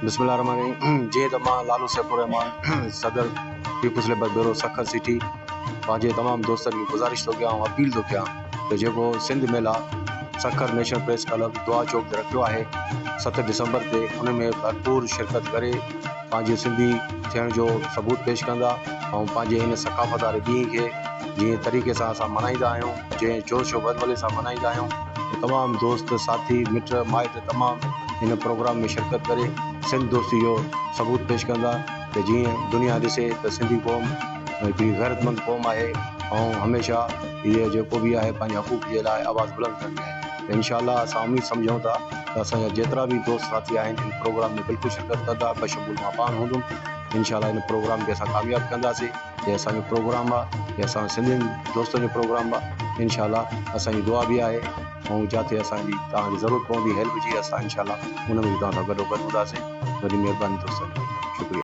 बिस्मिल्लाहिर्रहमानिर्रहीम। जी त मां लालू सैफुर रहमान सदर people's labour bureau Sukkur city पंहिंजे तमामु दोस्तनि खे गुज़ारिश थो कयां, अपील थो कयां त जेको सिंध मेला सखर नेशनल प्रेस क्लब दुआ चौक ते रखियो आहे 7 दिसंबर ते, उन में भरपूर शिरकत करे पंहिंजे सिंधी थियण जो सबूत पेश कंदा ऐं पंहिंजे हिन सकाफ़त वारे ॾींहं खे जीअं तरीक़े सां असां मल्हाईंदा आहियूं, जंहिं जोश वलवले सां मल्हाईंदा आहियूं। तमामु दोस्त साथी मिट माइट तमामु हिन प्रोग्राम में शिरकत करे सिंध दोस्ती जो सबूत पेश कंदा त जीअं दुनिया ॾिसे त सिंधी क़ौम हिकिड़ी गैरतमंद क़ौम आहे ऐं हमेशह इहे जेको बि आहे पंहिंजे हक़ूक़ जे लाइ आवाज़ु बुलंद कंदी आहे। त इनशाअल्लाह असां उमेद सम्झूं था त असांजा जेतिरा बि दोस्त साथी आहिनि इन प्रोग्राम में बिल्कुलु शिरकत कंदा। बशमूल मां पाण हूंदुमि। इनशाअल्लाह इन प्रोग्राम खे असां कामयाबु कंदासीं। हे असांजो प्रोग्राम आहे, हे असां सिंधियुनि दोस्तनि जो प्रोग्राम आहे। इनशाअल्लाह असांजी दुआ बि आहे ऐं जिथे असांजी तव्हांखे ज़रूरत पवंदी हेल्प जी, असां इनशाअल्लाह उन में बि तव्हां सां गॾोगॾु हूंदासीं। वॾी महिरबानी दोस्तनि, शुक्रिया।